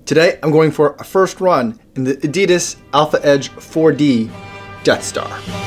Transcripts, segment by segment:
Today I'm going for a first run in the Adidas Alphaedge 4D DeathStar.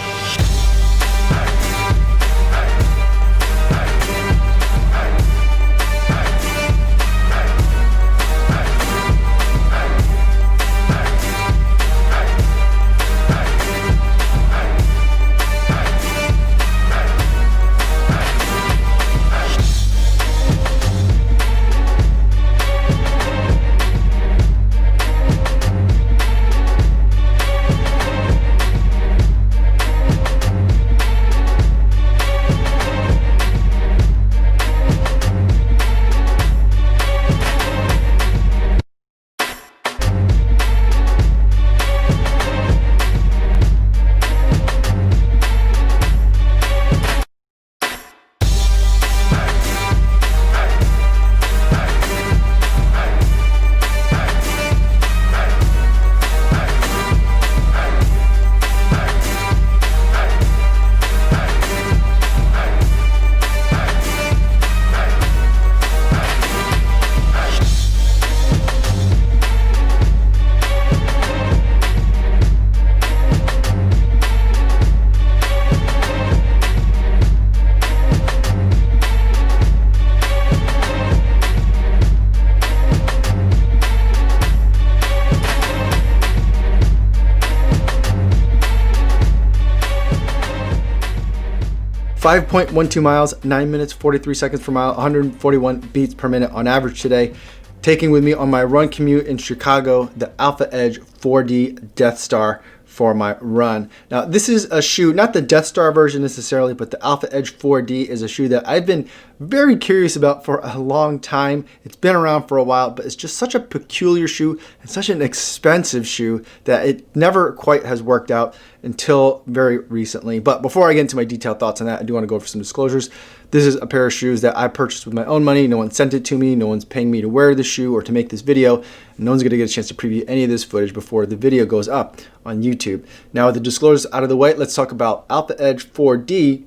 5.12 miles, 9 minutes, 43 seconds per mile, 141 beats per minute on average today. Taking with me on my run commute in Chicago, the Alphaedge 4D DeathStar for my run. Now, this is a shoe, not the DeathStar version necessarily, but the Alphaedge 4D is a shoe that I've been very curious about for a long time. It's been around for a while, but it's just such a peculiar shoe and such an expensive shoe that it never quite has worked out until very recently. But before I get into my detailed thoughts on that, I do want to go over some disclosures. This is a pair of shoes that I purchased with my own money. No one sent it to me. No one's paying me to wear the shoe or to make this video. No one's going to get a chance to preview any of this footage before the video goes up on YouTube. Now, with the disclosures out of the way, let's talk about Alphaedge 4D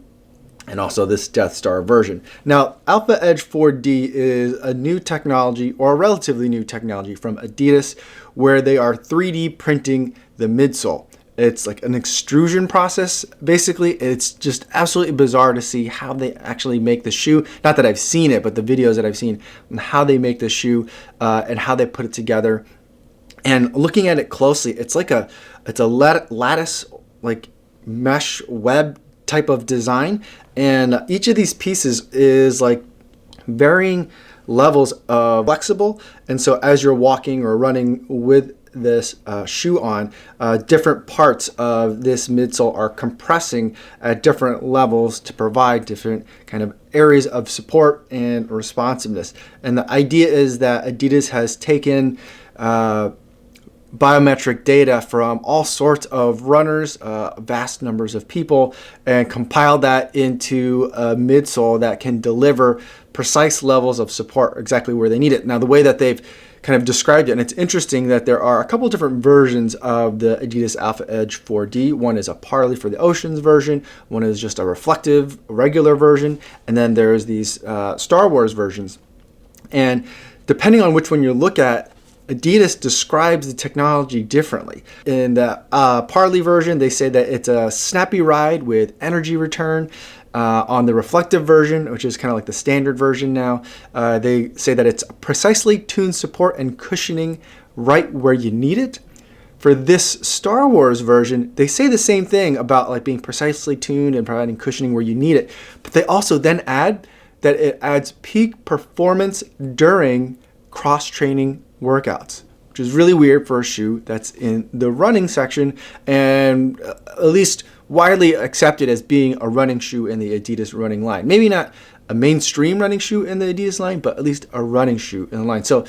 and also this DeathStar version. Now, Alphaedge 4D is a new technology, or a relatively new technology from Adidas, where they are 3D printing the midsole. It's like an extrusion process, basically. It's just absolutely bizarre to see how they actually make the shoe. Not that I've seen it, but the videos that I've seen on how they make the shoe and how they put it together. And looking at it closely, it's a lattice, like mesh web type of design. And each of these pieces is like varying levels of flexible. And so as you're walking or running with this shoe on, different parts of this midsole are compressing at different levels to provide different kind of areas of support and responsiveness. And the idea is that Adidas has taken biometric data from all sorts of runners, vast numbers of people, and compiled that into a midsole that can deliver precise levels of support exactly where they need it. Now, the way that they've kind of described it, and it's interesting that there are a couple different versions of the Adidas Alphaedge 4D. One is a Parley for the Oceans version, one is just a reflective regular version, and then there's these Star Wars versions. And depending on which one you look at, Adidas describes the technology differently. In the Parley version, they say that it's a snappy ride with energy return. On the reflective version, which is kind of like the standard version now, they say that it's precisely tuned support and cushioning right where you need it. For this Star Wars version, they say the same thing about like being precisely tuned and providing cushioning where you need it, but they also then add that it adds peak performance during cross-training workouts, which is really weird for a shoe that's in the running section and at least widely accepted as being a running shoe in the Adidas running line. Maybe not a mainstream running shoe in the Adidas line, but at least a running shoe in the line. So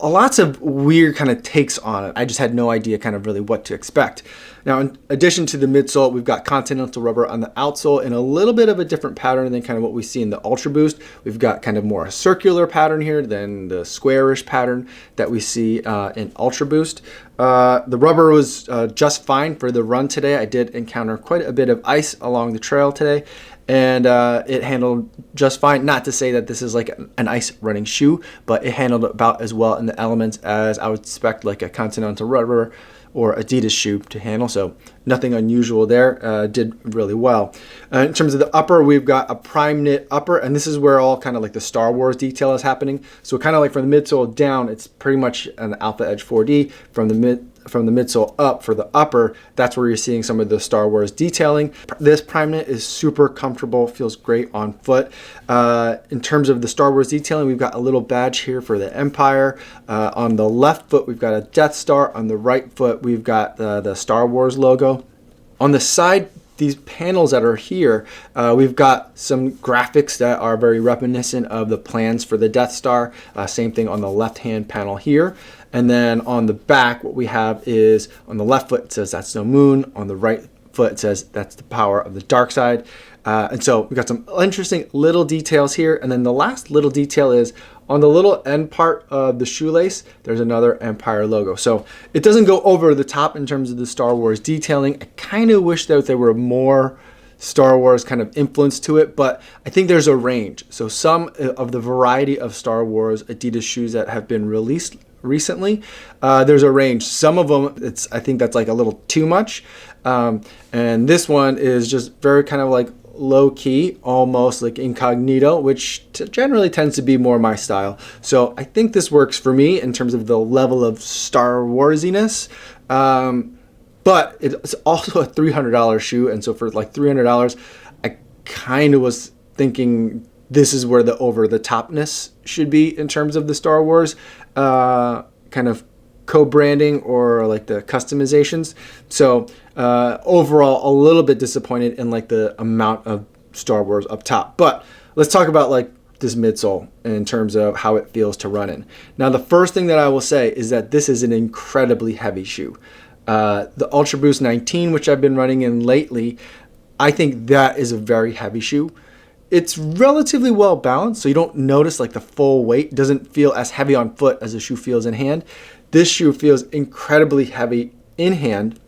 lots of weird kind of takes on it. I just had no idea kind of really what to expect. Now, in addition to the midsole, we've got Continental rubber on the outsole in a little bit of a different pattern than kind of what we see in the Ultra Boost. We've got kind of more a circular pattern here than the squarish pattern that we see in Ultra Boost. The rubber was just fine for the run today. I did encounter quite a bit of ice along the trail today, and it handled just fine. Not to say that this is like an ice running shoe, but it handled about as well in the elements as I would expect like a Continental rubber or Adidas shoe to handle. So nothing unusual there. Did really well. In terms of the upper, we've got a Primeknit upper, and this is where all kind of like the Star Wars detail is happening. So kind of like from the midsole down, it's pretty much an Alphaedge 4D. From the midsole up for the upper, that's where you're seeing some of the Star Wars detailing. This Primeknit is super comfortable, feels great on foot. In terms of the Star Wars detailing, we've got a little badge here for the Empire. On the left foot, we've got a Death Star. On the right foot, we've got the Star Wars logo. On the side, these panels that are here, we've got some graphics that are very reminiscent of the plans for the Death Star. Same thing on the left-hand panel here. And then on the back, what we have is on the left foot, it says that's no moon. On the right foot, it says that's the power of the dark side. And so we've got some interesting little details here. And then the last little detail is on the little end part of the shoelace, there's another Empire logo. So it doesn't go over the top in terms of the Star Wars detailing. I kind of wish that there were more Star Wars kind of influence to it, but I think there's a range. So some of the variety of Star Wars Adidas shoes that have been released recently, there's a range. Some of them, I think that's like a little too much. And this one is just very kind of like low key, almost like incognito, which generally tends to be more my style. So I think this works for me in terms of the level of Star Warsiness. But it's also a $300 shoe. And so for like $300, I kind of was thinking this is where the over the topness should be in terms of the Star Wars kind of co-branding or like the customizations. So overall, a little bit disappointed in like the amount of Star Wars up top. But let's talk about like this midsole in terms of how it feels to run in. Now, the first thing that I will say is that this is an incredibly heavy shoe. The Ultra Boost 19, which I've been running in lately, I think that is a very heavy shoe. It's relatively well balanced, so you don't notice like the full weight. It doesn't feel as heavy on foot as the shoe feels in hand. This shoe feels incredibly heavy in hand.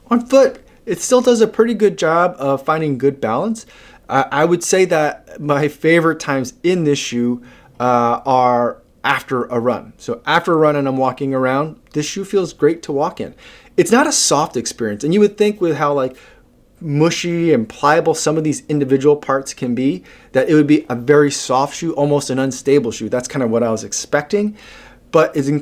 On foot, it still does a pretty good job of finding good balance. I would say that my favorite times in this shoe are after a run. So after a run and I'm walking around, this shoe feels great to walk in. It's not a soft experience, and you would think with how like mushy and pliable some of these individual parts can be, that it would be a very soft shoe, almost an unstable shoe. That's kind of what I was expecting, but it's in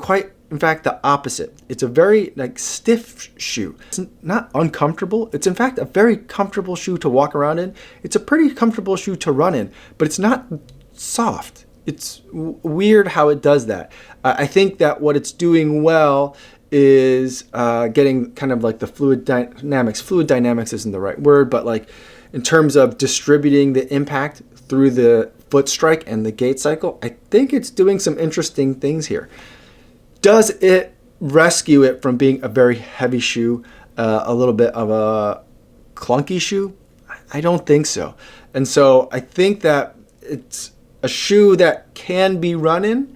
fact the opposite. It's a very like stiff shoe. It's not uncomfortable. It's in fact a very comfortable shoe to walk around in. It's a pretty comfortable shoe to run in, but it's not soft. It's weird how it does that. I think that what it's doing well is getting kind of like the fluid dynamics. Fluid dynamics isn't the right word, but like in terms of distributing the impact through the foot strike and the gait cycle, I think it's doing some interesting things here. Does it rescue it from being a very heavy shoe, a little bit of a clunky shoe? I don't think so. And so I think that it's a shoe that can be run in,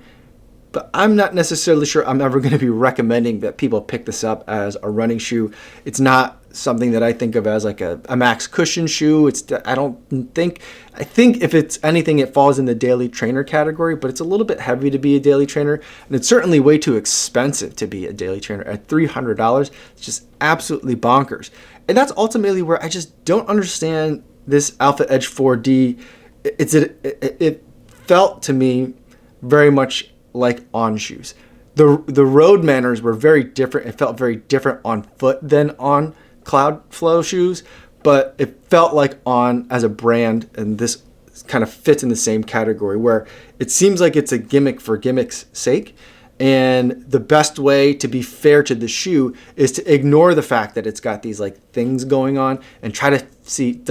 but I'm not necessarily sure I'm ever going to be recommending that people pick this up as a running shoe. It's not something that I think of as like a max cushion shoe. I think if it's anything, it falls in the daily trainer category, but it's a little bit heavy to be a daily trainer. And it's certainly way too expensive to be a daily trainer at $300. It's just absolutely bonkers. And that's ultimately where I just don't understand this Alphaedge 4D. It felt to me very much like on shoes. The road manners were very different. It felt very different on foot than on Cloudflow shoes, but it felt like on as a brand, and this kind of fits in the same category where it seems like it's a gimmick for gimmick's sake. And the best way to be fair to the shoe is to ignore the fact that it's got these like things going on and try to see,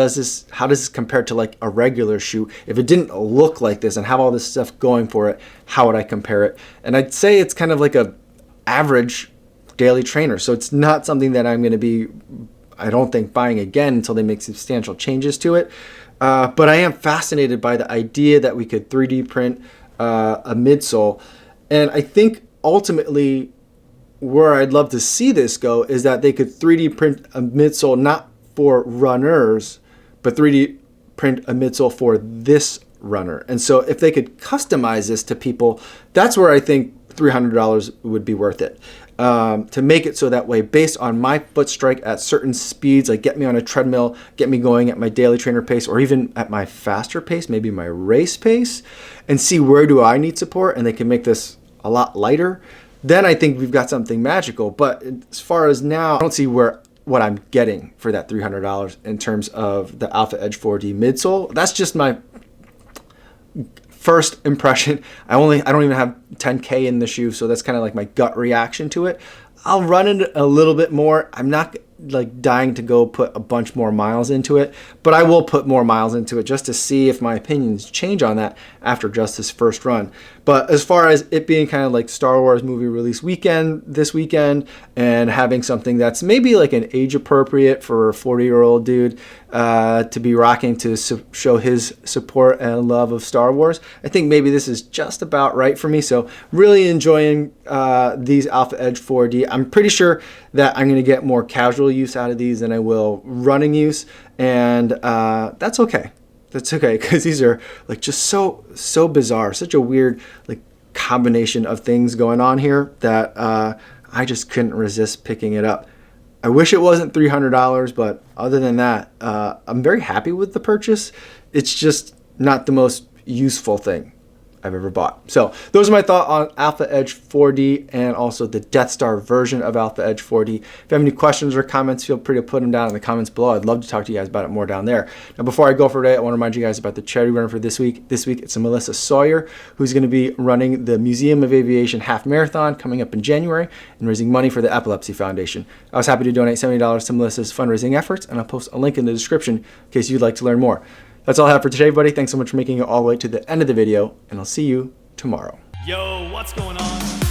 how does this compare to like a regular shoe? If it didn't look like this and have all this stuff going for it, how would I compare it? And I'd say it's kind of like a average daily trainer. So it's not something that I'm going to be, I don't think, buying again until they make substantial changes to it. But I am fascinated by the idea that we could 3D print a midsole. And I think ultimately where I'd love to see this go is that they could 3D print a midsole not for runners, but 3D print a midsole for this runner. And so if they could customize this to people, that's where I think $300 would be worth it. To make it so that way, based on my foot strike at certain speeds, like get me on a treadmill, get me going at my daily trainer pace, or even at my faster pace, maybe my race pace, and see where do I need support, and they can make this a lot lighter, then I think we've got something magical. But as far as now, I don't see what I'm getting for that $300 in terms of the Alphaedge 4D midsole. That's just my first impression. I don't even have 10K in the shoe, so that's kind of like my gut reaction to it. I'll run it a little bit more. I'm not like dying to go put a bunch more miles into it, but I will put more miles into it just to see if my opinions change on that after just this first run. But as far as it being kind of like Star Wars movie release weekend this weekend, and having something that's maybe like an age appropriate for a 40-year-old dude to be rocking to show his support and love of Star Wars, I think maybe this is just about right for me. So really enjoying these Alphaedge 4D. I'm pretty sure that I'm going to get more casual use out of these than I will running use, and that's okay. That's okay, because these are like just so bizarre, such a weird like combination of things going on here that I just couldn't resist picking it up. I wish it wasn't $300, but other than that, I'm very happy with the purchase. It's just not the most useful thing I've ever bought. So those are my thoughts on Alphaedge 4D and also the DeathStar version of Alphaedge 4D. If you have any questions or comments, feel free to put them down in the comments below. I'd love to talk to you guys about it more down there. Now, before I go for today, I want to remind you guys about the charity runner for this week. This week, it's Melissa Sawyer, who's going to be running the Museum of Aviation Half Marathon coming up in January and raising money for the Epilepsy Foundation. I was happy to donate $70 to Melissa's fundraising efforts, and I'll post a link in the description in case you'd like to learn more. That's all I have for today, buddy. Thanks so much for making it all the way to the end of the video, and I'll see you tomorrow. Yo, what's going on?